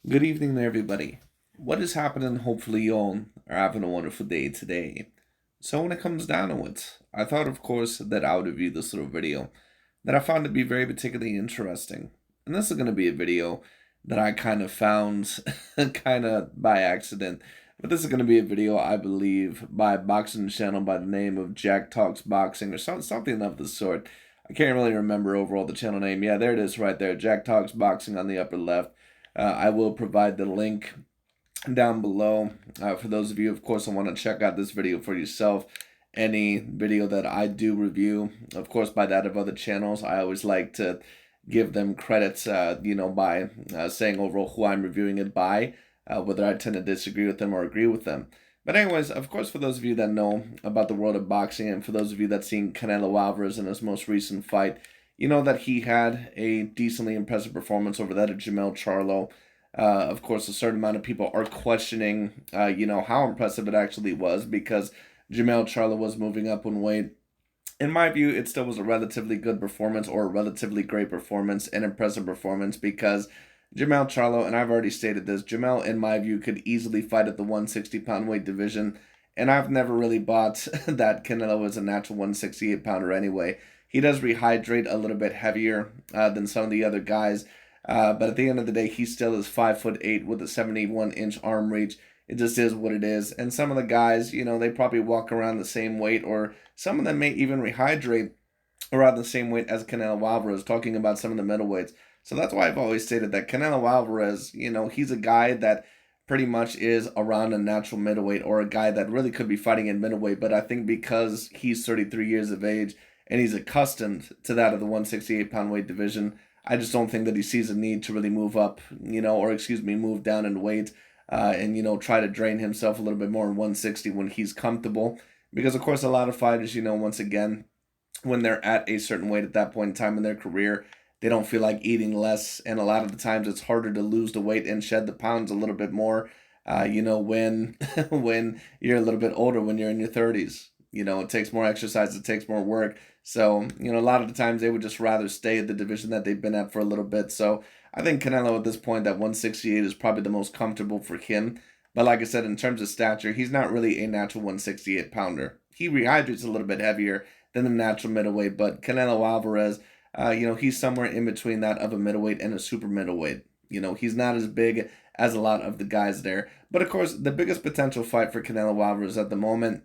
Good evening there, everybody. What is happening? Hopefully, you all are having a wonderful day today. So, when it comes down to it, I thought, of course, that I would review this little video that I found to be very particularly interesting. And this is going to be a video that I kind of found kind of by accident. But this is going to be a video, I believe, by a boxing channel by the name of Jack Talks Boxing or something of the sort. I can't really remember overall the channel name. Yeah, there it is right there. Jack Talks Boxing on the upper left. I will provide the link down below for those of you, of course, who want to check out this video for yourself. Any video that I do review, of course, by that of other channels, I always like to give them credits, by saying overall who I'm reviewing it by, whether I tend to disagree with them or agree with them. But anyways, of course, for those of you that know about the world of boxing, and for those of you that seen Canelo Alvarez in his most recent fight, you know that he had a decently impressive performance over that of Jamel Charlo. Of course, a certain amount of people are questioning, how impressive it actually was because Jamel Charlo was moving up in weight. In my view, it still was a relatively good performance or a relatively great performance, an impressive performance because Jamel Charlo, and I've already stated this, Jamel, in my view, could easily fight at the 160-pound weight division. And I've never really bought that Canelo is a natural 168-pounder anyway. He does rehydrate a little bit heavier than some of the other guys. But at the end of the day, he still is 5'8" with a 71-inch arm reach. It just is what it is. And some of the guys, they probably walk around the same weight, or some of them may even rehydrate around the same weight as Canelo Alvarez, talking about some of the middleweights. So that's why I've always stated that Canelo Alvarez, he's a guy that pretty much is around a natural middleweight, or a guy that really could be fighting in middleweight. But I think because he's 33 years of age and he's accustomed to that of the 168-pound weight division, I just don't think that he sees a need to really move up, move down in weight, and try to drain himself a little bit more in 160 when he's comfortable. Because, of course, a lot of fighters, once again, when they're at a certain weight at that point in time in their career, they don't feel like eating less. And a lot of the times it's harder to lose the weight and shed the pounds a little bit more, when, when you're a little bit older, when you're in your 30s. It takes more exercise, it takes more work. So, a lot of the times they would just rather stay at the division that they've been at for a little bit. So I think Canelo at this point, that 168 is probably the most comfortable for him. But like I said, in terms of stature, he's not really a natural 168 pounder. He rehydrates a little bit heavier than the natural middleweight. But Canelo Alvarez, he's somewhere in between that of a middleweight and a super middleweight. He's not as big as a lot of the guys there. But of course, the biggest potential fight for Canelo Alvarez at the moment,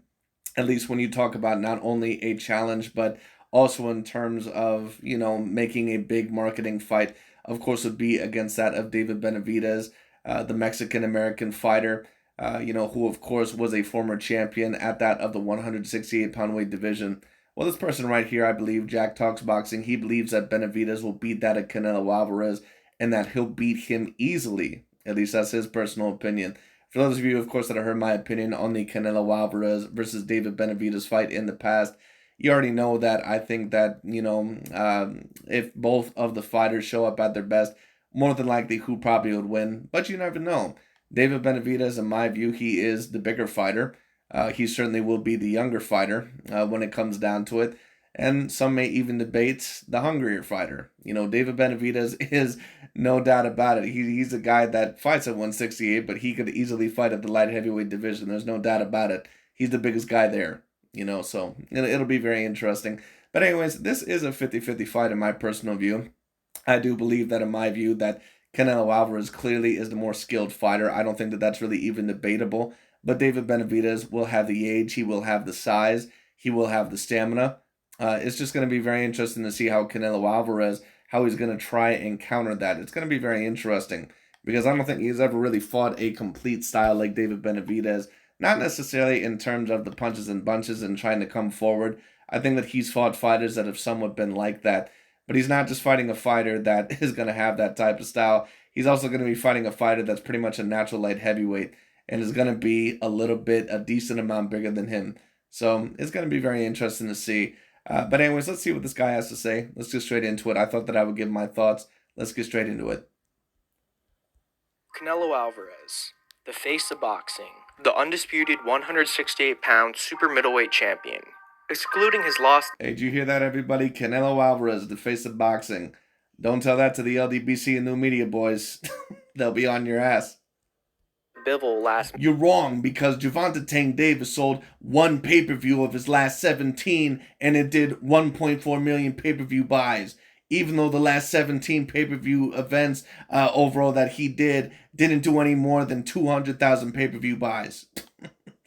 at least when you talk about not only a challenge, but also in terms of, making a big marketing fight, of course, would be against that of David Benavidez, the Mexican-American fighter, who, of course, was a former champion at that of the 168-pound weight division. Well, this person right here, I believe, Jack Talks Boxing, he believes that Benavidez will beat that of Canelo Alvarez and that he'll beat him easily. At least that's his personal opinion. For those of you, of course, that have heard my opinion on the Canelo Alvarez versus David Benavidez fight in the past, you already know that I think that, if both of the fighters show up at their best, more than likely who probably would win. But you never know. David Benavidez, in my view, he is the bigger fighter. He certainly will be the younger fighter when it comes down to it. And some may even debate the hungrier fighter. David Benavidez is no doubt about it. He's a guy that fights at 168, but he could easily fight at the light heavyweight division. There's no doubt about it. He's the biggest guy there, so it'll be very interesting. But anyways, this is a 50-50 fight in my personal view. I do believe that, in my view, that Canelo Alvarez clearly is the more skilled fighter. I don't think that that's really even debatable. But David Benavidez will have the age, he will have the size, he will have the stamina. It's just going to be very interesting to see how Canelo Alvarez, how he's going to try and counter that. It's going to be very interesting because I don't think he's ever really fought a complete style like David Benavidez. Not necessarily in terms of the punches and bunches and trying to come forward. I think that he's fought fighters that have somewhat been like that. But he's not just fighting a fighter that is going to have that type of style. He's also going to be fighting a fighter that's pretty much a natural light heavyweight and is going to be a decent amount bigger than him. So it's going to be very interesting to see. But anyways, let's see what this guy has to say. Let's get straight into it. I thought that I would give my thoughts. Let's get straight into it. Canelo Alvarez, the face of boxing, the undisputed 168-pound super middleweight champion. Excluding his loss. Hey, did you hear that, everybody? Canelo Alvarez, the face of boxing. Don't tell that to the LDBC and new media, boys. They'll be on your ass. Bivol last. You're wrong, because Gervonta Tank Davis sold one pay-per-view of his last 17, and it did 1.4 million pay-per-view buys. Even though the last 17 pay-per-view events overall that he didn't do any more than 200,000 pay-per-view buys.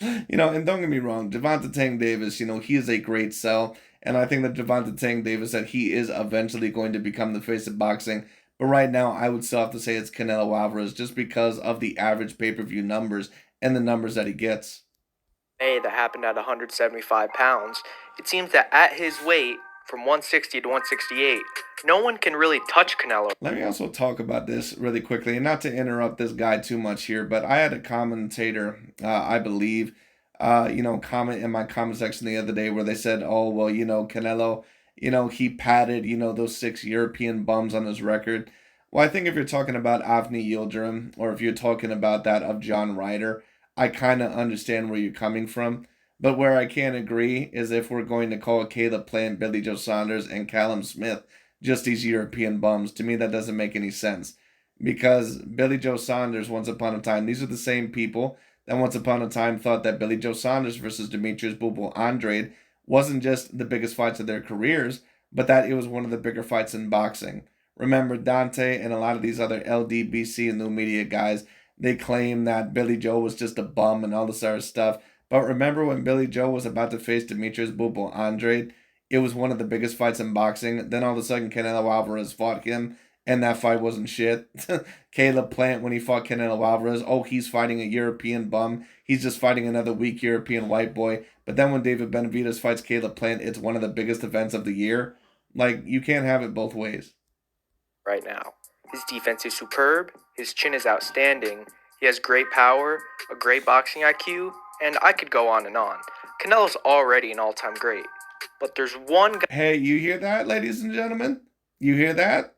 And don't get me wrong, Gervonta Tank Davis, he is a great sell. And I think that Gervonta Tank Davis, that he is eventually going to become the face of boxing. But right now, I would still have to say it's Canelo Alvarez, just because of the average pay-per-view numbers and the numbers that he gets. That happened at 175 pounds. It seems that at his weight, from 160 to 168, no one can really touch Canelo. Let me also talk about this really quickly, and not to interrupt this guy too much here, but I had a commentator, I believe, comment in my comment section the other day where they said, oh, well, Canelo, he padded, those 6 European bums on his record. Well, I think if you're talking about Avni Yildirim, or if you're talking about that of John Ryder, I kind of understand where you're coming from. But where I can't agree is if we're going to call Caleb Plant, Billy Joe Saunders, and Callum Smith just these European bums. To me, that doesn't make any sense. Because Billy Joe Saunders, once upon a time, these are the same people that once upon a time thought that Billy Joe Saunders versus Demetrius Bubble Andrade wasn't just the biggest fights of their careers, but that it was one of the bigger fights in boxing. Remember, Dante and a lot of these other LDBC and new media guys, they claim that Billy Joe was just a bum and all this other stuff. But remember when Billy Joe was about to face Demetrius Bubble Andrade? It was one of the biggest fights in boxing. Then all of a sudden, Canelo Alvarez fought him, and that fight wasn't shit. Caleb Plant, when he fought Canelo Alvarez, oh, he's fighting a European bum. He's just fighting another weak European white boy. But then when David Benavidez fights Caleb Plant, it's one of the biggest events of the year. Like, you can't have it both ways. Right now, his defense is superb. His chin is outstanding. He has great power, a great boxing IQ, and I could go on and on. Canelo's already an all-time great. But there's one guy. Hey, you hear that, ladies and gentlemen? You hear that?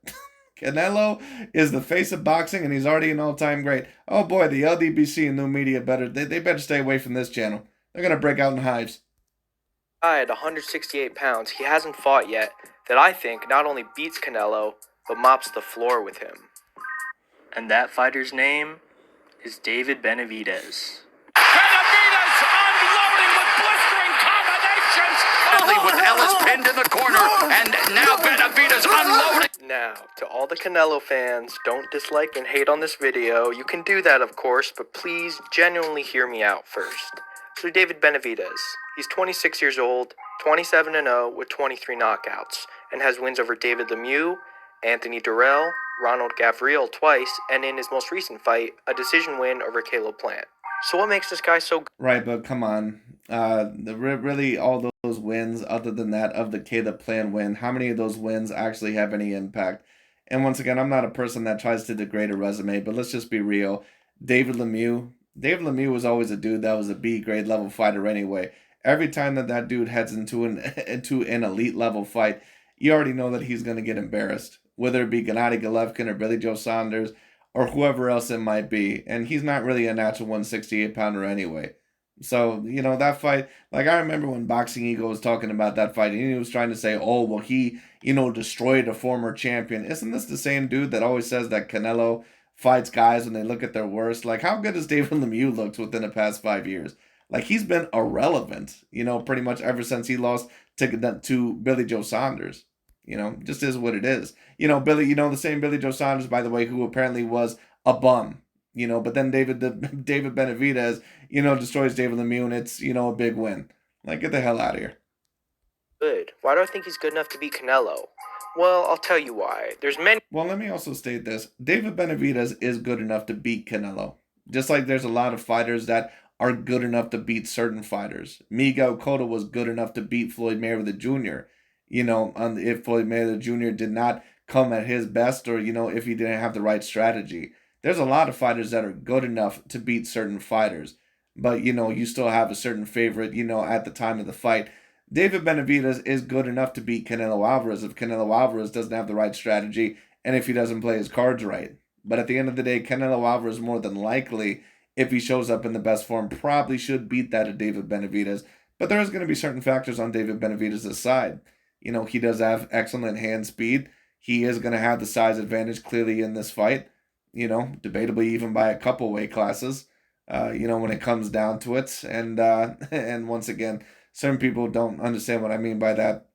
Canelo is the face of boxing, and he's already an all-time great. Oh boy, the LDBC and new media they better stay away from this channel. They're gonna break out in hives. At 168 pounds, he hasn't fought yet, that I think not only beats Canelo, but mops the floor with him. And that fighter's name is David Benavidez. Benavidez unloading with blistering combinations. With Ellis pinned in the corner, and now Benavidez unloading. Now, to all the Canelo fans, don't dislike and hate on this video. You can do that, of course, but please genuinely hear me out first. So David Benavidez, he's 26 years old, 27-0 with 23 knockouts, and has wins over David Lemieux, Anthony Durrell, Ronald Gavriel twice, and in his most recent fight, a decision win over Caleb Plant. So what makes this guy so good? Right, but come on. Really, all those wins, other than that of the Caleb Plant win, how many of those wins actually have any impact? And once again, I'm not a person that tries to degrade a resume, but let's just be real. David Lemieux was always a dude that was a B-grade level fighter anyway. Every time that dude heads into an elite level fight, you already know that he's going to get embarrassed. Whether it be Gennady Golovkin or Billy Joe Saunders or whoever else it might be. And he's not really a natural 168-pounder anyway. So, that fight, like I remember when Boxing Ego was talking about that fight, and he was trying to say, oh, well, he, destroyed a former champion. Isn't this the same dude that always says that Canelo fights guys when they look at their worst? Like, how good has David Lemieux looked within the past 5 years? Like, he's been irrelevant, pretty much ever since he lost to Billy Joe Saunders. Just is what it is. Billy, the same Billy Joe Saunders, by the way, who apparently was a bum. But then David Benavidez, destroys David Lemieux, and it's, a big win. Like, get the hell out of here. Good. Why do I think he's good enough to beat Canelo? Well, I'll tell you why. Well, let me also state this. David Benavidez is good enough to beat Canelo. Just like there's a lot of fighters that are good enough to beat certain fighters. Miguel Cotto was good enough to beat Floyd Mayweather Jr. If Floyd Mayweather Jr. did not come at his best, or, if he didn't have the right strategy. There's a lot of fighters that are good enough to beat certain fighters. But, you still have a certain favorite, at the time of the fight. David Benavidez is good enough to beat Canelo Alvarez if Canelo Alvarez doesn't have the right strategy and if he doesn't play his cards right. But at the end of the day, Canelo Alvarez, more than likely, if he shows up in the best form, probably should beat that of David Benavidez. But there is going to be certain factors on David Benavidez' side. He does have excellent hand speed. He is going to have the size advantage clearly in this fight. debatably even by a couple weight classes, when it comes down to it. And and once again, certain people don't understand what I mean by that.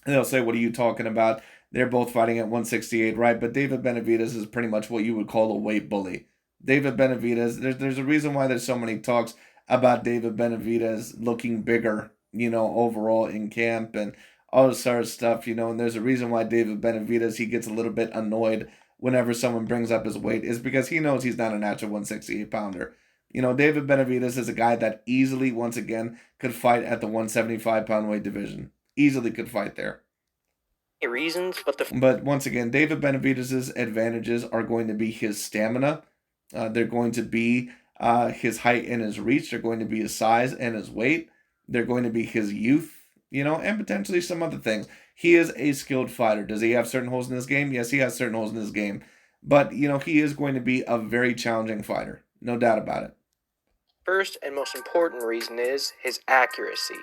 And they'll say, "What are you talking about? They're both fighting at 168, right?" But David Benavidez is pretty much what you would call a weight bully. David Benavidez, there's a reason why there's so many talks about David Benavidez looking bigger, overall in camp and all this sort of stuff, and there's a reason why David Benavidez, he gets a little bit annoyed whenever someone brings up his weight, is because he knows he's not a natural 168 pounder. David Benavidez is a guy that easily, once again, could fight at the 175-pound weight division. Easily could fight there. Reasons, But once again, David Benavidez's advantages are going to be his stamina. They're going to be his height and his reach. They're going to be his size and his weight. They're going to be his youth, and potentially some other things. He is a skilled fighter. Does he have certain holes in his game? Yes, he has certain holes in his game. But, he is going to be a very challenging fighter. No doubt about it. First and most important reason is his accuracy.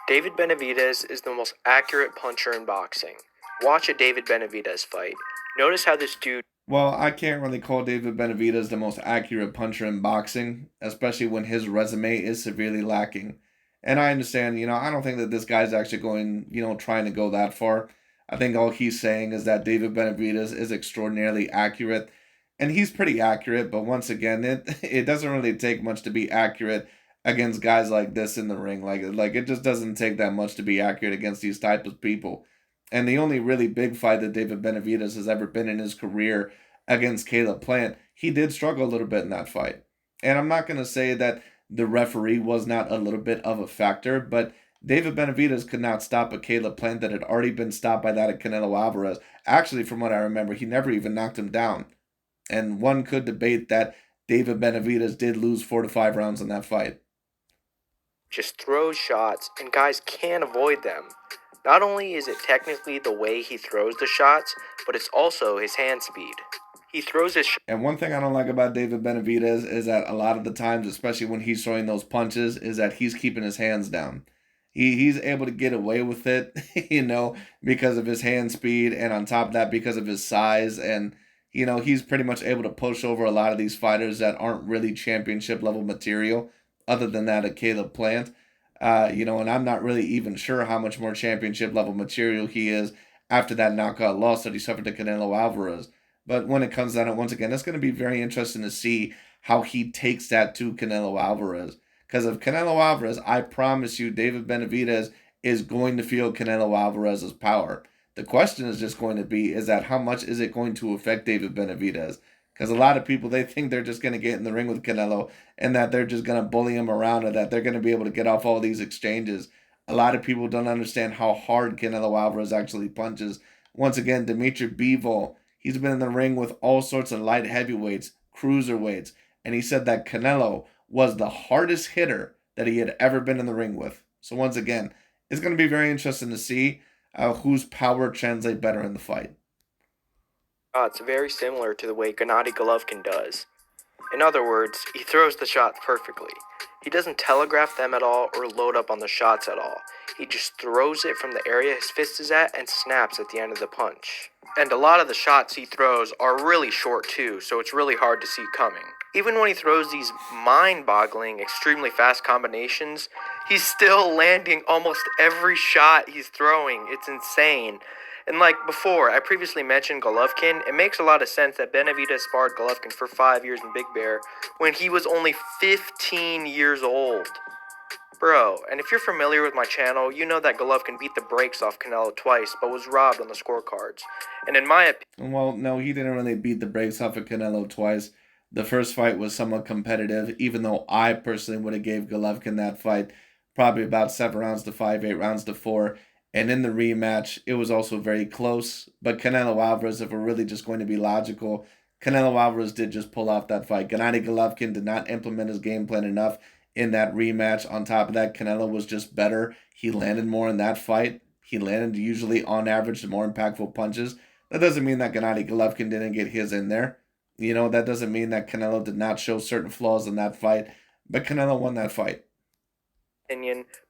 David Benavidez is the most accurate puncher in boxing. Watch a David Benavidez fight. Notice how this dude... Well, I can't really call David Benavidez the most accurate puncher in boxing, especially when his resume is severely lacking. And I understand, I don't think that this guy's actually going, trying to go that far. I think all he's saying is that David Benavidez is extraordinarily accurate. And he's pretty accurate, but once again, it doesn't really take much to be accurate against guys like this in the ring. Like it just doesn't take that much to be accurate against these type of people. And the only really big fight that David Benavidez has ever been in his career against Caleb Plant, he did struggle a little bit in that fight. And I'm not going to say that the referee was not a little bit of a factor, but David Benavidez could not stop a Caleb Plant that had already been stopped by that of Canelo Alvarez. Actually, from what I remember, he never even knocked him down. And one could debate that David Benavidez did lose 4 to 5 rounds in that fight. Just throws shots, and guys can't avoid them. Not only is it technically the way he throws the shots, but it's also his hand speed. He throws his... And one thing I don't like about David Benavidez is that a lot of the times, especially when he's throwing those punches, is that he's keeping his hands down. He's able to get away with it, because of his hand speed, and on top of that, because of his size. And, he's pretty much able to push over a lot of these fighters that aren't really championship level material, other than that of Caleb Plant. And I'm not really even sure how much more championship level material he is after that knockout loss that he suffered to Canelo Alvarez. But when it comes down to it, once again, it's going to be very interesting to see how he takes that to Canelo Alvarez. Because of Canelo Alvarez, I promise you, David Benavidez is going to feel Canelo Alvarez's power. The question is just going to be, is that how much is it going to affect David Benavidez? Because a lot of people, they think they're just going to get in the ring with Canelo and that they're just going to bully him around and that they're going to be able to get off all these exchanges. A lot of people don't understand how hard Canelo Alvarez actually punches. Once again, Dimitri Bivol, he's been in the ring with all sorts of light heavyweights, cruiserweights, and he said that Canelo was the hardest hitter that he had ever been in the ring with. So once again, it's going to be very interesting to see whose power translates better in the fight. It's very similar to the way Gennady Golovkin does. In other words, he throws the shots perfectly. He doesn't telegraph them at all or load up on the shots at all. He just throws it from the area his fist is at and snaps at the end of the punch. And a lot of the shots he throws are really short too, so it's really hard to see coming. Even when he throws these mind-boggling, extremely fast combinations, he's still landing almost every shot he's throwing. It's insane. And like before, I previously mentioned Golovkin. It makes a lot of sense that Benavidez sparred Golovkin for 5 years in Big Bear when he was only 15 years old. Bro, and if you're familiar with my channel, you know that Golovkin beat the brakes off Canelo twice, but was robbed on the scorecards. And in my opinion... Well, no, he didn't really beat the brakes off of Canelo twice. The first fight was somewhat competitive, even though I personally would have gave Golovkin that fight probably about 7 rounds to 5, 8 rounds to 4. And in the rematch, it was also very close. But Canelo Alvarez, if we're really just going to be logical, Canelo Alvarez did just pull off that fight. Gennady Golovkin did not implement his game plan enough in that rematch. On top of that, Canelo was just better. He landed more in that fight. He landed usually, on average, the more impactful punches. That doesn't mean that Gennady Golovkin didn't get his in there. That doesn't mean that Canelo did not show certain flaws in that fight. But Canelo won that fight.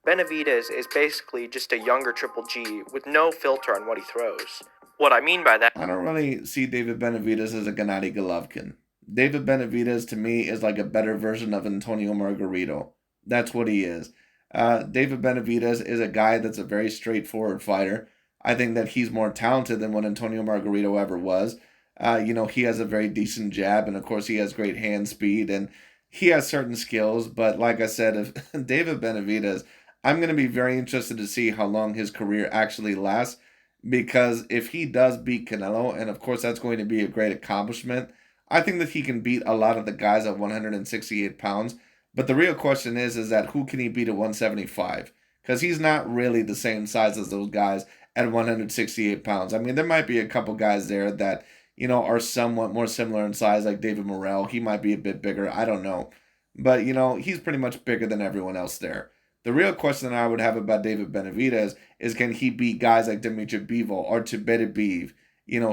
Benavidez is basically just a younger Triple G with no filter on what he throws. What I mean by that, I don't really see David Benavidez as a Gennady Golovkin. David Benavidez to me is like a better version of Antonio Margarito. That's what he is. David Benavidez is a guy that's a very straightforward fighter. I think that he's more talented than what Antonio Margarito ever was. He has a very decent jab, and of course, he has great hand speed, and he has certain skills. But like I said, if David Benavidez, I'm going to be very interested to see how long his career actually lasts, because if he does beat Canelo, and of course, that's going to be a great accomplishment, I think that he can beat a lot of the guys at 168 pounds. But the real question is that who can he beat at 175? Because he's not really the same size as those guys at 168 pounds. I mean, there might be a couple guys there that, are somewhat more similar in size, like David Morrell. He might be a bit bigger. I don't know. But, he's pretty much bigger than everyone else there. The real question that I would have about David Benavidez is, can he beat guys like Dimitri Bivol or Benavidez?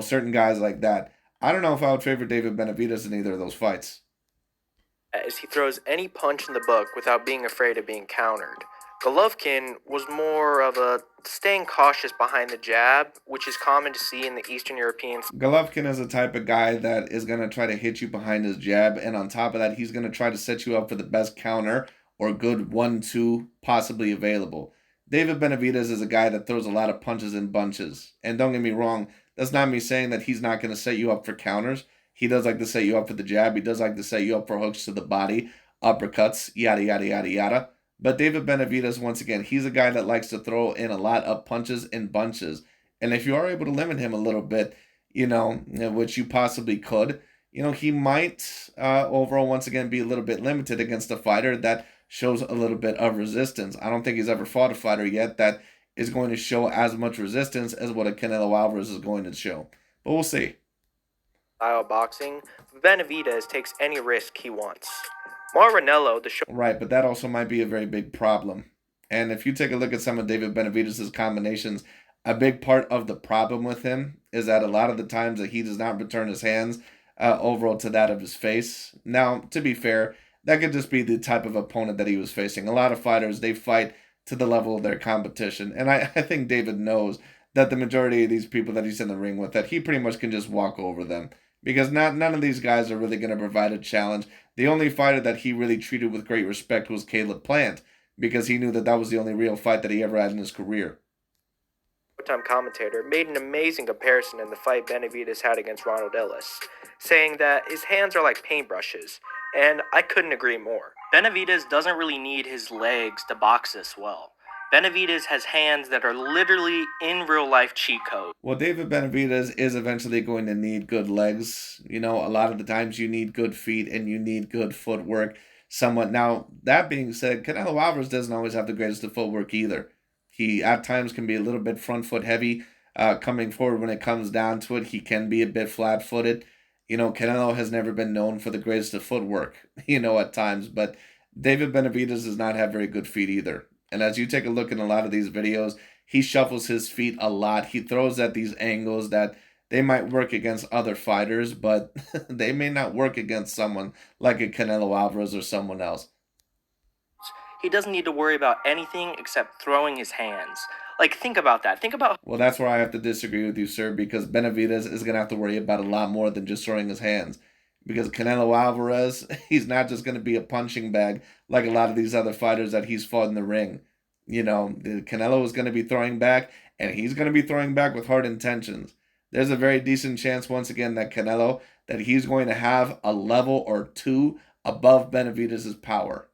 Certain guys like that. I don't know if I would favor David Benavidez in either of those fights. as he throws any punch in the book without being afraid of being countered. Golovkin was more of a staying cautious behind the jab, which is common to see in the Eastern Europeans. Golovkin is the type of guy that is going to try to hit you behind his jab, and on top of that, he's going to try to set you up for the best counter or good 1-2 possibly available. David Benavidez is a guy that throws a lot of punches in bunches. And don't get me wrong, that's not me saying that he's not going to set you up for counters. He does like to set you up for the jab. He does like to set you up for hooks to the body, uppercuts, yada, yada, yada, yada. But David Benavidez, once again, he's a guy that likes to throw in a lot of punches in bunches. And if you are able to limit him a little bit, which you possibly could, he might overall, once again, be a little bit limited against a fighter that shows a little bit of resistance. I don't think he's ever fought a fighter yet that is going to show as much resistance as what a Canelo Alvarez is going to show. But we'll see. Style boxing, Benavidez takes any risk he wants. Maranello, the show. Right, but that also might be a very big problem. And if you take a look at some of David Benavidez' combinations, a big part of the problem with him is that a lot of the times that he does not return his hands overall to that of his face. Now, to be fair, that could just be the type of opponent that he was facing. A lot of fighters, they fight to the level of their competition. And I think David knows that the majority of these people that he's in the ring with, that he pretty much can just walk over them. Because none of these guys are really going to provide a challenge. The only fighter that he really treated with great respect was Caleb Plant, because he knew that that was the only real fight that he ever had in his career. Time commentator made an amazing comparison in the fight Benavidez had against Ronald Ellis, saying that his hands are like paintbrushes, and I couldn't agree more. Benavidez doesn't really need his legs to box this well. Benavidez has hands that are literally in real life cheat codes. Well, David Benavidez is eventually going to need good legs. A lot of the times you need good feet and you need good footwork somewhat. Now, that being said, Canelo Alvarez doesn't always have the greatest of footwork either. He at times can be a little bit front foot heavy coming forward. When it comes down to it, he can be a bit flat footed. Canelo has never been known for the greatest of footwork, at times. But David Benavidez does not have very good feet either. And as you take a look in a lot of these videos, he shuffles his feet a lot. He throws at these angles that they might work against other fighters, but they may not work against someone like a Canelo Alvarez or someone else. He doesn't need to worry about anything except throwing his hands. Think about that. Well, that's where I have to disagree with you, sir, because Benavidez is going to have to worry about a lot more than just throwing his hands. Because Canelo Alvarez, he's not just going to be a punching bag like a lot of these other fighters that he's fought in the ring. Canelo is going to be throwing back, and he's going to be throwing back with hard intentions. There's a very decent chance, once again, that Canelo, that he's going to have a level or two above Benavidez' power.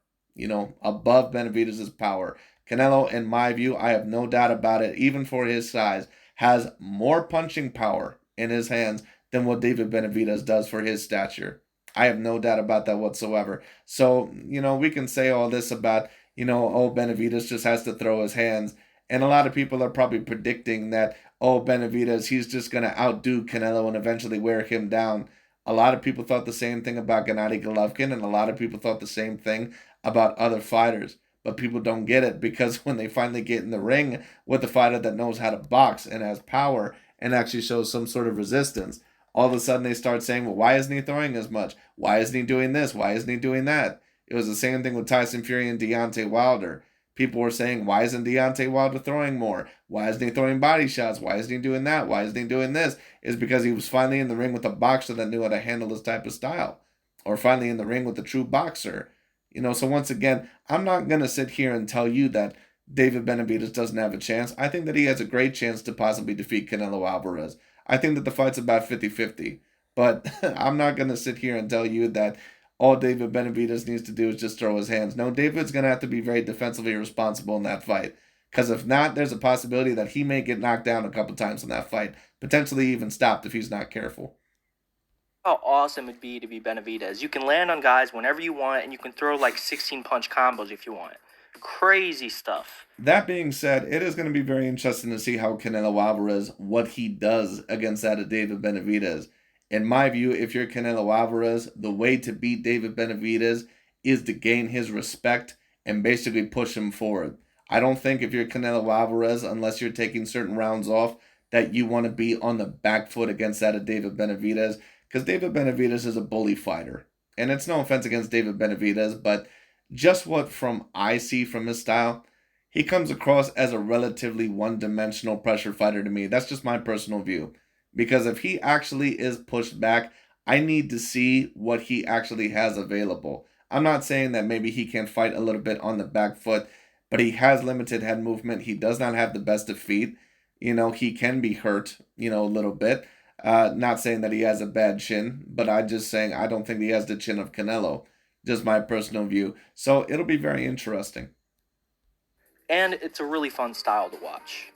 Above Benavidez' power. Canelo, in my view, I have no doubt about it, even for his size, has more punching power in his hands than what David Benavidez does for his stature. I have no doubt about that whatsoever. So, we can say all this about, Benavidez just has to throw his hands. And a lot of people are probably predicting that, Benavidez, he's just going to outdo Canelo and eventually wear him down. A lot of people thought the same thing about Gennady Golovkin, and a lot of people thought the same thing about other fighters. But people don't get it, because when they finally get in the ring with a fighter that knows how to box and has power and actually shows some sort of resistance, all of a sudden they start saying, well, why isn't he throwing as much? Why isn't he doing this? Why isn't he doing that? It was the same thing with Tyson Fury and Deontay Wilder. People were saying, why isn't Deontay Wilder throwing more? Why isn't he throwing body shots? Why isn't he doing that? Why isn't he doing this? Is because he was finally in the ring with a boxer that knew how to handle this type of style. Or finally in the ring with a true boxer. So once again, I'm not going to sit here and tell you that David Benavidez doesn't have a chance. I think that he has a great chance to possibly defeat Canelo Alvarez. I think that the fight's about 50-50. But I'm not going to sit here and tell you that all David Benavidez needs to do is just throw his hands. No, David's going to have to be very defensively responsible in that fight. Because if not, there's a possibility that he may get knocked down a couple times in that fight. Potentially even stopped if he's not careful. How awesome it'd be to be Benavidez. You can land on guys whenever you want, and you can throw like 16-punch combos if you want. Crazy stuff. That being said, it is going to be very interesting to see how Canelo Alvarez, what he does against that of David Benavidez. In my view, if you're Canelo Alvarez, the way to beat David Benavidez is to gain his respect and basically push him forward. I don't think if you're Canelo Alvarez, unless you're taking certain rounds off, that you want to be on the back foot against that of David Benavidez, because David Benavidez is a bully fighter. And it's no offense against David Benavidez, but just what I see from his style, he comes across as a relatively one-dimensional pressure fighter to me. That's just my personal view. Because if he actually is pushed back, I need to see what he actually has available. I'm not saying that maybe he can fight a little bit on the back foot, but he has limited head movement. He does not have the best of feet. He can be hurt, a little bit. Not saying that he has a bad chin, but I'm just saying I don't think he has the chin of Canelo. Just my personal view. So it'll be very interesting. And it's a really fun style to watch.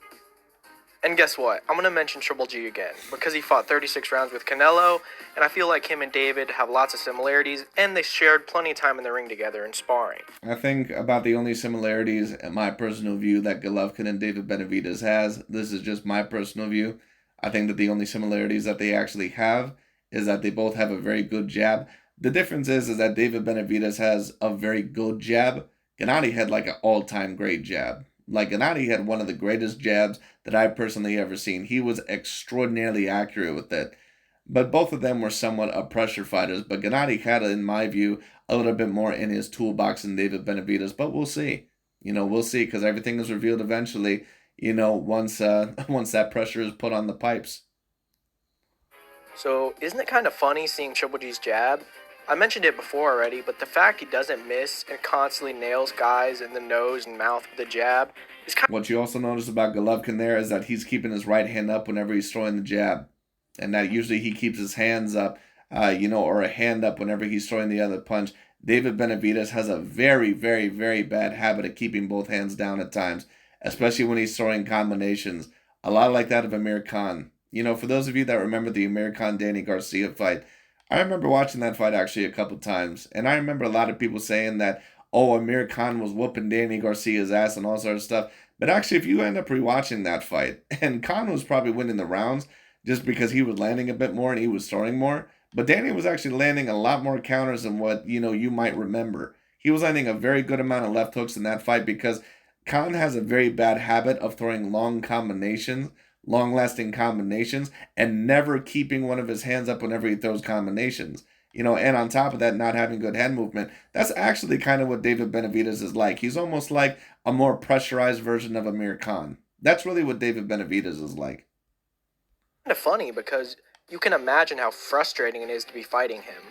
And guess what? I'm going to mention Triple G again, because he fought 36 rounds with Canelo, and I feel like him and David have lots of similarities, and they shared plenty of time in the ring together in sparring. I think about the only similarities, in my personal view, that Golovkin and David Benavidez has, this is just my personal view, I think that the only similarities that they actually have is that they both have a very good jab. The difference is that David Benavidez has a very good jab. Gennady had like an all-time great jab. Like, Gennady had one of the greatest jabs that I've personally ever seen. He was extraordinarily accurate with it. But both of them were somewhat of pressure fighters. But Gennady had, in my view, a little bit more in his toolbox than David Benavidez. But we'll see. We'll see, because everything is revealed eventually, once that pressure is put on the pipes. So, isn't it kind of funny seeing Triple G's jab? I mentioned it before already, but the fact he doesn't miss and constantly nails guys in the nose and mouth with the jab is kind of... What you also notice about Golovkin there is that he's keeping his right hand up whenever he's throwing the jab. And that usually he keeps his hands up, or a hand up whenever he's throwing the other punch. David Benavidez has a very, very, very bad habit of keeping both hands down at times, especially when he's throwing combinations. A lot like that of Amir Khan. For those of you that remember the Amir Khan-Danny Garcia fight, I remember watching that fight actually a couple times, and I remember a lot of people saying that, Amir Khan was whooping Danny Garcia's ass and all sort of stuff. But actually, if you end up rewatching that fight, and Khan was probably winning the rounds just because he was landing a bit more and he was throwing more, but Danny was actually landing a lot more counters than what, you might remember. He was landing a very good amount of left hooks in that fight because Khan has a very bad habit of throwing long-lasting combinations, and never keeping one of his hands up whenever he throws combinations. And on top of that, not having good hand movement. That's actually kind of what David Benavidez is like. He's almost like a more pressurized version of Amir Khan. That's really what David Benavidez is like. Kind of funny, because you can imagine how frustrating it is to be fighting him.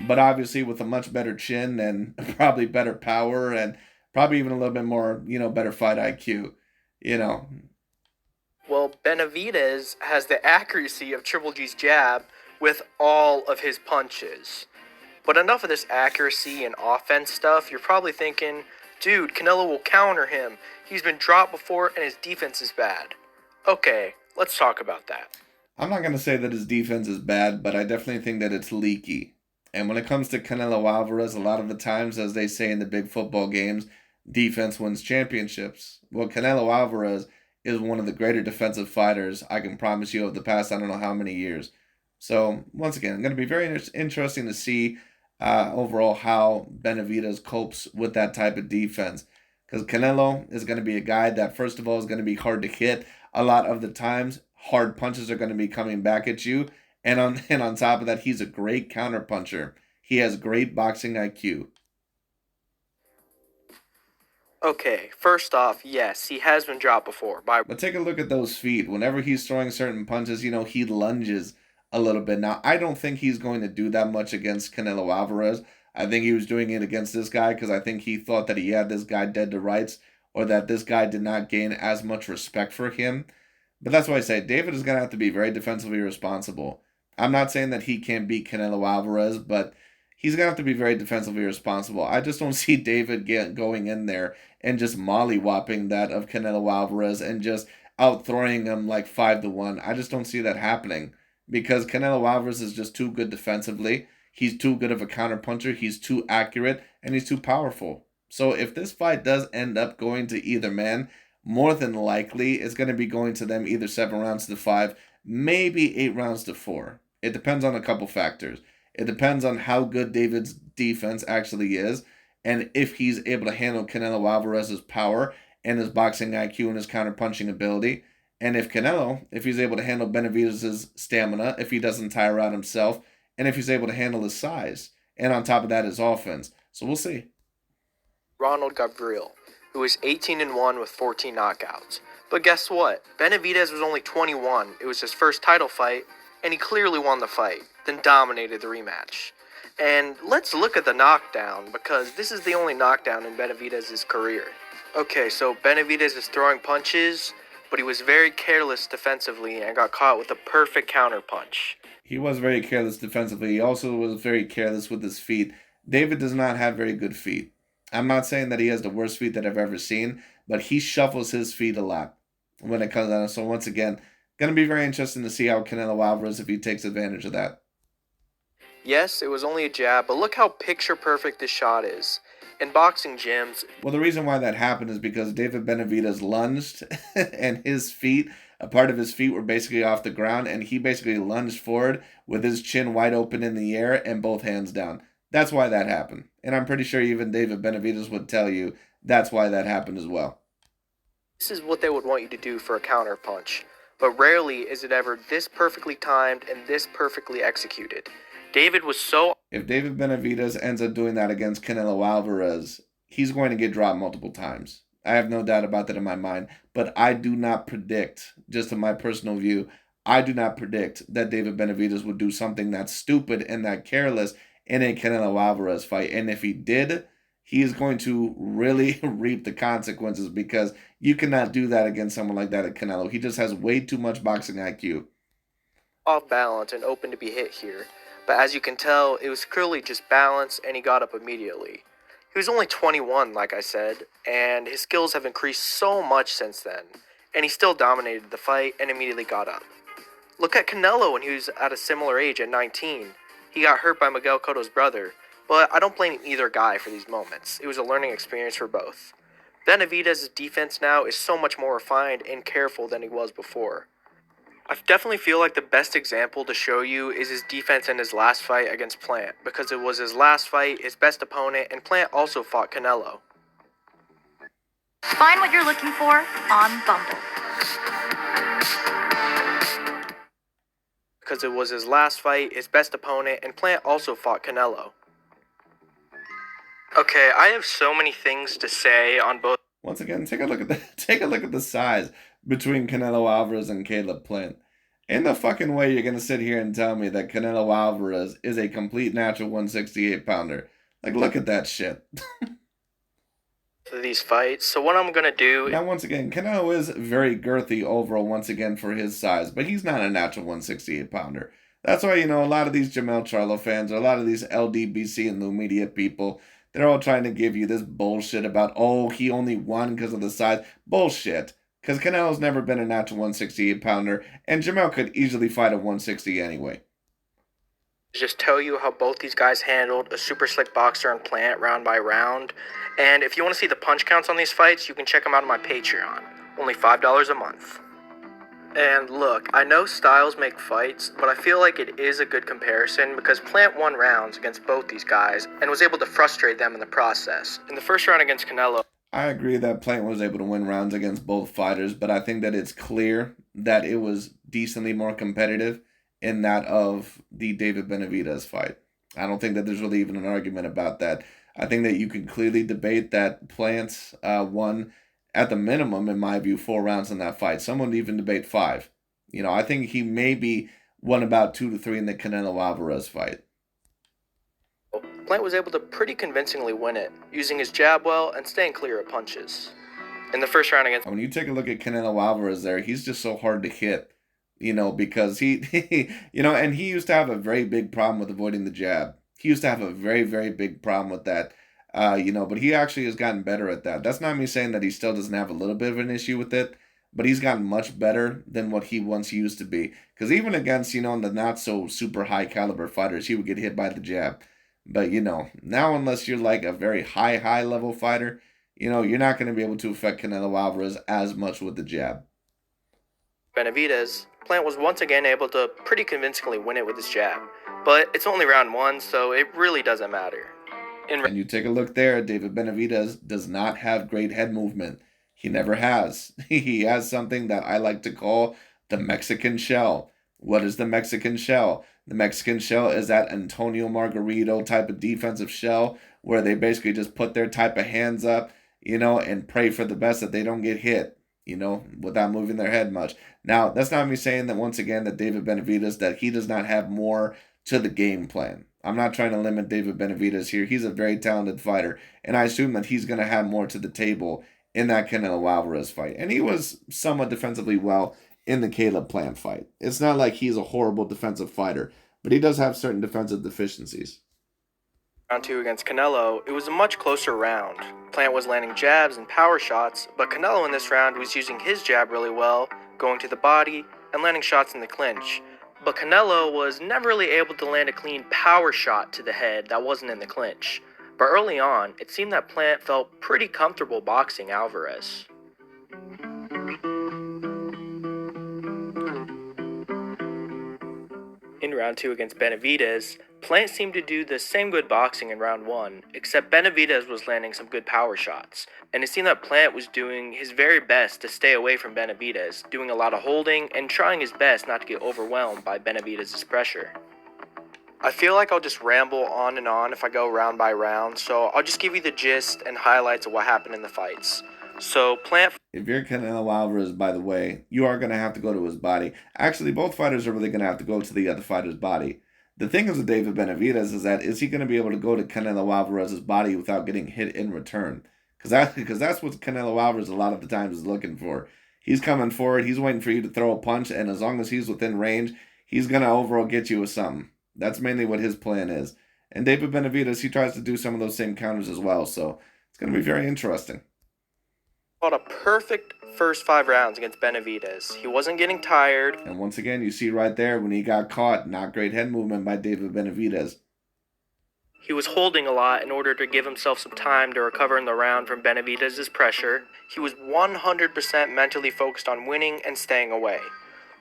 But obviously with a much better chin and probably better power and probably even a little bit more, better fight IQ, Well, Benavidez has the accuracy of Triple G's jab with all of his punches. But enough of this accuracy and offense stuff. You're probably thinking, dude, Canelo will counter him. He's been dropped before and his defense is bad. Okay, let's talk about that. I'm not going to say that his defense is bad, but I definitely think that it's leaky. And when it comes to Canelo Alvarez, a lot of the times, as they say in the big football games, defense wins championships. Well, Canelo Alvarez is one of the greater defensive fighters, I can promise you, of the past I don't know how many years. So, once again, going to be very interesting to see overall how Benavidez copes with that type of defense. Because Canelo is going to be a guy that, first of all, is going to be hard to hit. A lot of the times, hard punches are going to be coming back at you. And on top of that, he's a great counterpuncher. He has great boxing IQ. Okay, first off, yes, he has been dropped before by. But take a look at those feet. Whenever he's throwing certain punches, he lunges a little bit. Now, I don't think he's going to do that much against Canelo Alvarez. I think he was doing it against this guy because I think he thought that he had this guy dead to rights, or that this guy did not gain as much respect for him. But that's why I say David is going to have to be very defensively responsible. I'm not saying that he can't beat Canelo Alvarez, but he's going to have to be very defensively responsible. I just don't see David going in there and just mollywhopping that of Canelo Alvarez and just outthrowing him like 5-1. I just don't see that happening because Canelo Alvarez is just too good defensively. He's too good of a counterpuncher. He's too accurate and he's too powerful. So if this fight does end up going to either man, more than likely it's going to be going to them either 7 rounds to 5, maybe 8 rounds to 4. It depends on a couple factors. It depends on how good David's defense actually is and if he's able to handle Canelo Alvarez's power and his boxing IQ and his counterpunching ability. And if he's able to handle Benavidez's stamina, if he doesn't tire out himself, and if he's able to handle his size. And on top of that, his offense. So we'll see. Ronald Gabriel, who is 18-1 with 14 knockouts. But guess what? Benavidez was only 21. It was his first title fight, and he clearly won the fight, then dominated the rematch. And let's look at the knockdown, because this is the only knockdown in Benavidez's career. Okay, so Benavidez is throwing punches, but he was very careless defensively and got caught with a perfect counter punch. He was very careless defensively. He also was very careless with his feet. David does not have very good feet. I'm not saying that he has the worst feet that I've ever seen, but he shuffles his feet a lot when it comes down. So once again, going to be very interesting to see how Canelo Alvarez, if he takes advantage of that. Yes, it was only a jab, but look how picture perfect this shot is. In boxing gyms... Well, the reason why that happened is because David Benavidez lunged and his feet, a part of his feet were basically off the ground, and he basically lunged forward with his chin wide open in the air and both hands down. That's why that happened. And I'm pretty sure even David Benavidez would tell you that's why that happened as well. This is what they would want you to do for a counter punch, but rarely is it ever this perfectly timed and this perfectly executed. David was so... If David Benavidez ends up doing that against Canelo Alvarez, he's going to get dropped multiple times. I have no doubt about that in my mind. But I do not predict, just in my personal view, I do not predict that David Benavidez would do something that's stupid and that careless in a Canelo Alvarez fight. And if he did, he is going to really reap the consequences because you cannot do that against someone like that at Canelo. He just has way too much boxing IQ. Off balance and open to be hit here. But as you can tell, it was clearly just balance, and he got up immediately. He was only 21, like I said, and his skills have increased so much since then, and he still dominated the fight and immediately got up. Look at Canelo when he was at a similar age at 19. He got hurt by Miguel Cotto's brother, but I don't blame either guy for these moments. It was a learning experience for both. Benavidez's defense now is so much more refined and careful than he was before. I definitely feel like the best example to show you is his defense in his last fight against Plant, because it was his last fight, his best opponent, and Plant also fought Canelo. Find what you're looking for on Bumble. Because it was his last fight, his best opponent, and Plant also fought Canelo. Okay, I have so many things to say on both. Once again, take a look at the size between Canelo Alvarez and Caleb Plant. Ain't the fucking way you're going to sit here and tell me that Canelo Alvarez is a complete natural 168-pounder. Like, look at that shit. These fights. So what I'm going to do... Now, once again, Canelo is very girthy overall, once again, for his size. But he's not a natural 168-pounder. That's why, a lot of these Jamel Charlo fans, or a lot of these LDBC and New Media people, they're all trying to give you this bullshit about, oh, he only won because of the size. Bullshit. Because Canelo's never been a natural 168-pounder, and Jamel could easily fight a 160 anyway. Just tell you how both these guys handled a super slick boxer and Plant round by round. And if you want to see the punch counts on these fights, you can check them out on my Patreon. Only $5 a month. And look, I know styles make fights, but I feel like it is a good comparison because Plant won rounds against both these guys and was able to frustrate them in the process. In the first round against Canelo, I agree that Plant was able to win rounds against both fighters, but I think that it's clear that it was decently more competitive in that of the David Benavidez fight. I don't think that there's really even an argument about that. I think that you can clearly debate that Plant won, at the minimum, in my view, 4 rounds in that fight. Someone would even debate 5. I think he maybe won about 2 to 3 in the Canelo Alvarez fight. Plant was able to pretty convincingly win it, using his jab well and staying clear of punches. In the first round against... When you take a look at Canelo Alvarez there, he's just so hard to hit, because he, and he used to have a very big problem with avoiding the jab. He used to have a very, very big problem with that, but he actually has gotten better at that. That's not me saying that he still doesn't have a little bit of an issue with it, but he's gotten much better than what he once used to be. Because even against, the not so super high caliber fighters, he would get hit by the jab. But, now unless you're like a very high level fighter, you're not going to be able to affect Canelo Alvarez as much with the jab. Benavidez, Plant was once again able to pretty convincingly win it with his jab. But it's only round 1, so it really doesn't matter. And you take a look there, David Benavidez does not have great head movement. He never has. He has something that I like to call the Mexican shell. What is the Mexican shell? The Mexican shell is that Antonio Margarito type of defensive shell where they basically just put their type of hands up, and pray for the best that they don't get hit, without moving their head much. Now, that's not me saying that, once again, that David Benavidez, that he does not have more to the game plan. I'm not trying to limit David Benavidez here. He's a very talented fighter, and I assume that he's going to have more to the table in that Canelo Alvarez fight. And he was somewhat defensively well in the Caleb Plant fight. It's not like he's a horrible defensive fighter, but he does have certain defensive deficiencies. Round 2 against Canelo, it was a much closer round. Plant was landing jabs and power shots, but Canelo in this round was using his jab really well, going to the body, and landing shots in the clinch. But Canelo was never really able to land a clean power shot to the head that wasn't in the clinch. But early on, it seemed that Plant felt pretty comfortable boxing Alvarez. In round 2 against Benavidez, Plant seemed to do the same good boxing in round 1, except Benavidez was landing some good power shots, and it seemed that Plant was doing his very best to stay away from Benavidez, doing a lot of holding and trying his best not to get overwhelmed by Benavidez's pressure. I feel like I'll just ramble on and on if I go round by round, so I'll just give you the gist and highlights of what happened in the fights. So Plant... If you're Canelo Alvarez, by the way, you are going to have to go to his body. Actually, both fighters are really going to have to go to the other fighter's body. The thing is with David Benavidez is he going to be able to go to Canelo Alvarez's body without getting hit in return? Because that's what Canelo Alvarez a lot of the times is looking for. He's coming forward, he's waiting for you to throw a punch, and as long as he's within range, he's going to overall get you with something. That's mainly what his plan is. And David Benavidez, he tries to do some of those same counters as well, so it's going to be very interesting. Fought a perfect first 5 rounds against Benavidez. He wasn't getting tired. And once again, you see right there when he got caught, not great head movement by David Benavidez. He was holding a lot in order to give himself some time to recover in the round from Benavidez's pressure. He was 100% mentally focused on winning and staying away.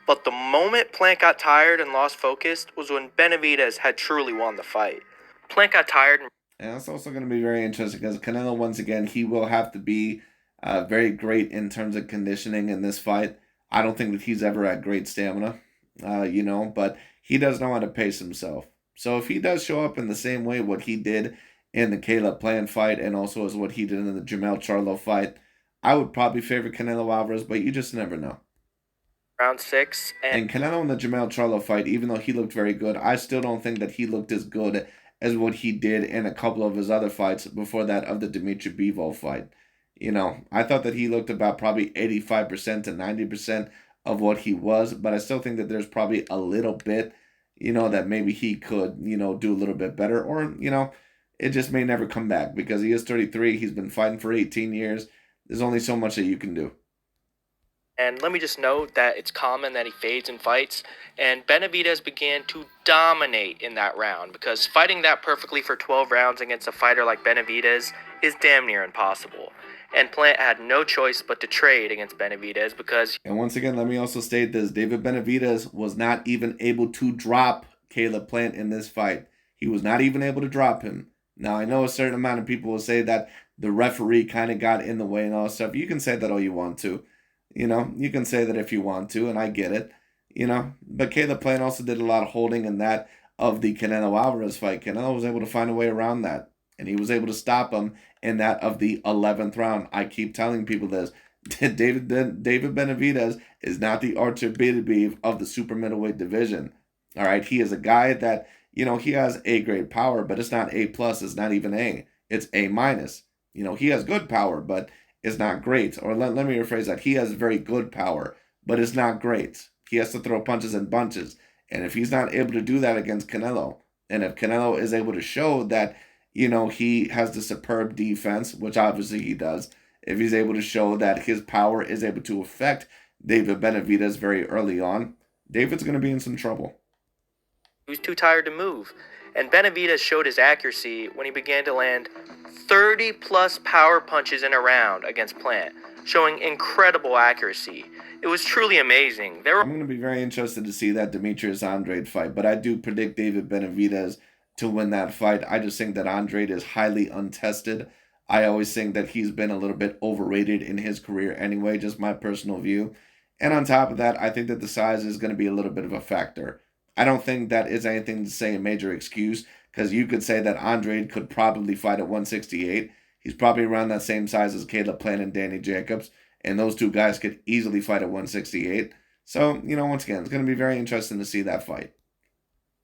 But the moment Plant got tired and lost focus was when Benavidez had truly won the fight. Plant got tired. And that's also going to be very interesting because Canelo, once again, he will have to be very great in terms of conditioning in this fight. I don't think that he's ever had great stamina, but he does know how to pace himself. So if he does show up in the same way what he did in the Caleb Plant fight and also as what he did in the Jermell Charlo fight, I would probably favor Canelo Alvarez, but you just never know. Round 6. And Canelo in the Jermell Charlo fight, even though he looked very good, I still don't think that he looked as good as what he did in a couple of his other fights before that of the Dimitri Bivol fight. I thought that he looked about probably 85% to 90% of what he was, but I still think that there's probably a little bit, that maybe he could, do a little bit better, or, it just may never come back because he is 33. He's been fighting for 18 years. There's only so much that you can do. And let me just note that it's common that he fades in fights, and Benavidez began to dominate in that round because fighting that perfectly for 12 rounds against a fighter like Benavidez is damn near impossible. And Plant had no choice but to trade against Benavidez because... And once again, let me also state this. David Benavidez was not even able to drop Caleb Plant in this fight. He was not even able to drop him. Now, I know a certain amount of people will say that the referee kind of got in the way and all that stuff. You can say that all you want to. You can say that if you want to, and I get it. But Caleb Plant also did a lot of holding, and that of the Canelo Alvarez fight, Canelo was able to find a way around that, and he was able to stop him in that of the 11th round. I keep telling people this. David Benavidez is not the Artur Beterbiev of the super middleweight division. All right, he is a guy that, he has A grade power, but it's not A plus. It's not even A. It's A minus. He has good power, but it's not great. Or let me rephrase that. He has very good power, but it's not great. He has to throw punches and bunches. And if he's not able to do that against Canelo, and if Canelo is able to show that, he has the superb defense, which obviously he does, if he's able to show that his power is able to affect David Benavidez very early on, David's going to be in some trouble. He was too tired to move, and Benavidez showed his accuracy when he began to land 30-plus power punches in a round against Plant, showing incredible accuracy. It was truly amazing. I'm going to be very interested to see that Demetrius Andrade fight, but I do predict David Benavidez to win that fight. I just think that Andrade is highly untested. I always think that he's been a little bit overrated in his career anyway, just my personal view. And on top of that, I think that the size is going to be a little bit of a factor. I don't think that is anything to say a major excuse, because you could say that Andrade could probably fight at 168. He's probably around that same size as Caleb Plant and Danny Jacobs, and those two guys could easily fight at 168. So, once again, it's going to be very interesting to see that fight.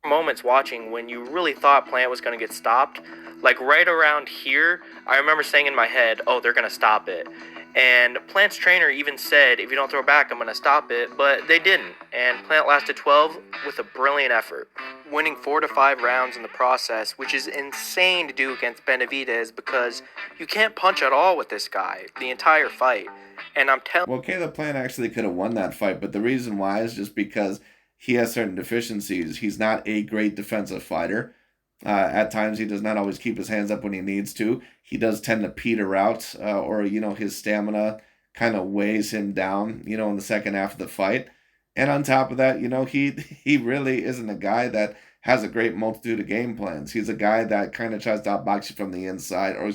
Moments watching when you really thought Plant was going to get stopped, like right around here, I remember saying in my head, oh, they're going to stop it. And Plant's trainer even said, if you don't throw back, I'm going to stop it. But they didn't. And Plant lasted 12 with a brilliant effort, winning 4 to 5 rounds in the process, which is insane to do against Benavidez because you can't punch at all with this guy the entire fight. And I'm telling Well, Caleb Plant actually could have won that fight, but the reason why is just because he has certain deficiencies. He's not a great defensive fighter. At times, he does not always keep his hands up when he needs to. He does tend to peter out, or his stamina kind of weighs him down, in the second half of the fight. And on top of that, he really isn't a guy that has a great multitude of game plans. He's a guy that kind of tries to outbox you from the inside, or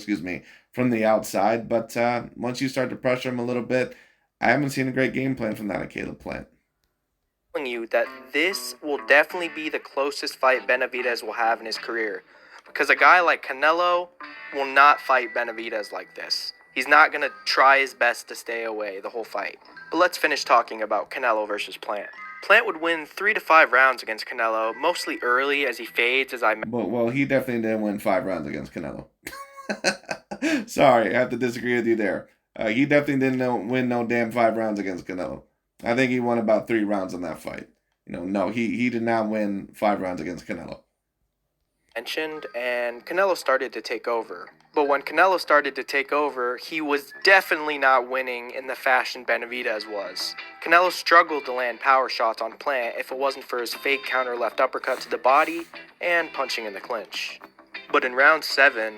from the outside. But once you start to pressure him a little bit, I haven't seen a great game plan from that at Caleb Plant. you that this will definitely be the closest fight Benavidez will have in his career, because a guy like Canelo will not fight Benavidez like this. He's not going to try his best to stay away the whole fight. But let's finish talking about Canelo versus Plant. Plant would win 3 to 5 rounds against Canelo, mostly early as he fades, as I mentioned. Well, he definitely didn't win 5 rounds against Canelo. Sorry, I have to disagree with you there. He definitely didn't win no damn 5 rounds against Canelo. I think he won about 3 rounds in that fight. No, he did not win 5 rounds against Canelo. And Canelo started to take over. But when Canelo started to take over, he was definitely not winning in the fashion Benavidez was. Canelo struggled to land power shots on Plant if it wasn't for his fake counter left uppercut to the body and punching in the clinch. But in round 7,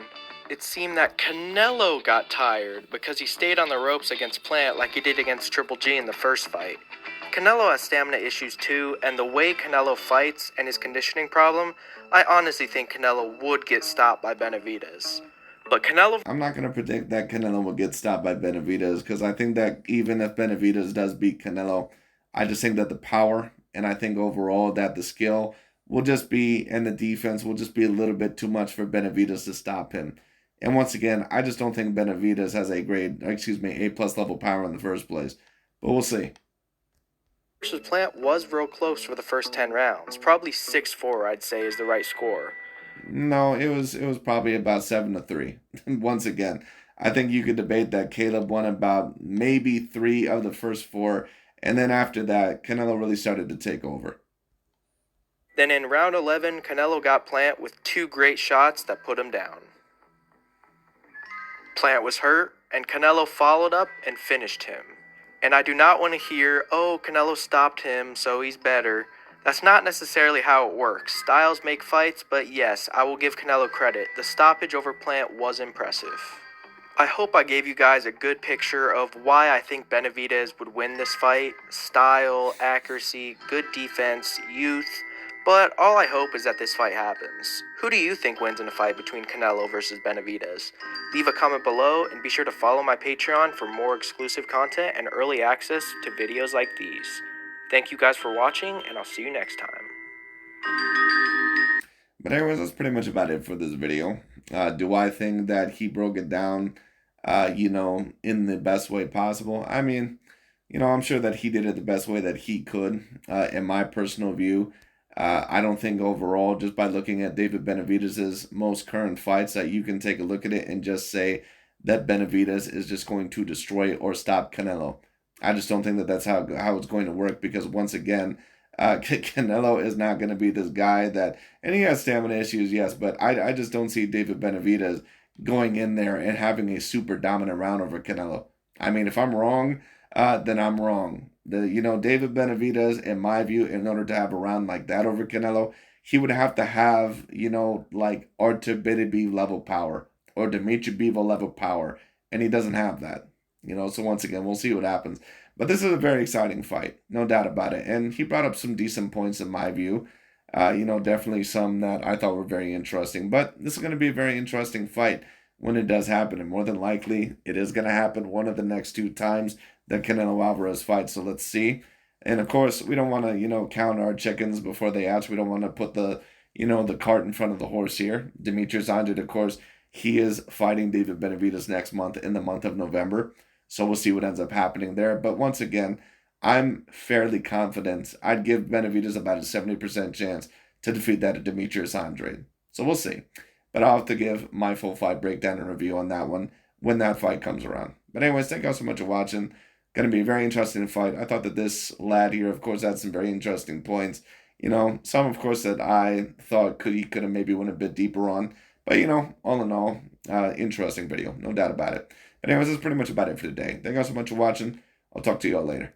it seemed that Canelo got tired because he stayed on the ropes against Plant like he did against Triple G in the first fight. Canelo has stamina issues too, and the way Canelo fights and his conditioning problem, I honestly think Canelo would get stopped by Benavidez. But Canelo... I'm not going to predict that Canelo will get stopped by Benavidez, because I think that even if Benavidez does beat Canelo, I just think that the power, and I think overall that the skill will just be, and the defense will just be a little bit too much for Benavidez to stop him. And once again, I just don't think Benavidez has A+ level power in the first place. But we'll see. Versus Plant was real close for the first 10 rounds. Probably 6-4, I'd say, is the right score. No, it was probably about 7-3. Once again, I think you could debate that Caleb won about maybe 3 of the first 4, and then after that, Canelo really started to take over. Then in round 11, Canelo got Plant with 2 great shots that put him down. Plant was hurt, and Canelo followed up and finished him. And I do not want to hear, oh, Canelo stopped him, so he's better. That's not necessarily how it works. Styles make fights, but yes, I will give Canelo credit. The stoppage over Plant was impressive. I hope I gave you guys a good picture of why I think Benavidez would win this fight. Style, accuracy, good defense, youth. But all I hope is that this fight happens. Who do you think wins in a fight between Canelo versus Benavidez? Leave a comment below and be sure to follow my Patreon for more exclusive content and early access to videos like these. Thank you guys for watching, and I'll see you next time. But anyways, that's pretty much about it for this video. Do I think that he broke it down, in the best way possible? I mean, I'm sure that he did it the best way that he could. In my personal view, I don't think overall, just by looking at David Benavidez's most current fights, that you can take a look at it and just say that Benavidez is just going to destroy or stop Canelo. I just don't think that that's how it's going to work, because once again, Canelo is not going to be this guy that, and he has stamina issues, yes, but I just don't see David Benavidez going in there and having a super dominant round over Canelo. I mean, if I'm wrong, then I'm wrong. David Benavidez, in my view, in order to have a round like that over Canelo, he would have to have, like Artur Beterbiev level power or Dimitri Bivol level power, and he doesn't have that. So once again, we'll see what happens. But this is a very exciting fight, no doubt about it. And he brought up some decent points in my view. Definitely some that I thought were very interesting. But this is going to be a very interesting fight when it does happen. And more than likely, it is going to happen one of the next 2 times that Canelo Alvarez fights. So let's see. And of course, we don't want to, count our chickens before they hatch. We don't want to put the cart in front of the horse here. Demetrius Andrade, of course, he is fighting David Benavidez next month, in the month of November. So we'll see what ends up happening there. But once again, I'm fairly confident. I'd give Benavidez about a 70% chance to defeat that of Demetrius Andrade. So we'll see. But I'll have to give my full fight breakdown and review on that one when that fight comes around. But anyways, thank you all so much for watching. Going to be a very interesting fight. I thought that this lad here, of course, had some very interesting points. Some, of course, that I thought he could have maybe went a bit deeper on. But, all in all, interesting video. No doubt about it. But anyways, that's pretty much about it for today. Thank you all so much for watching. I'll talk to you all later.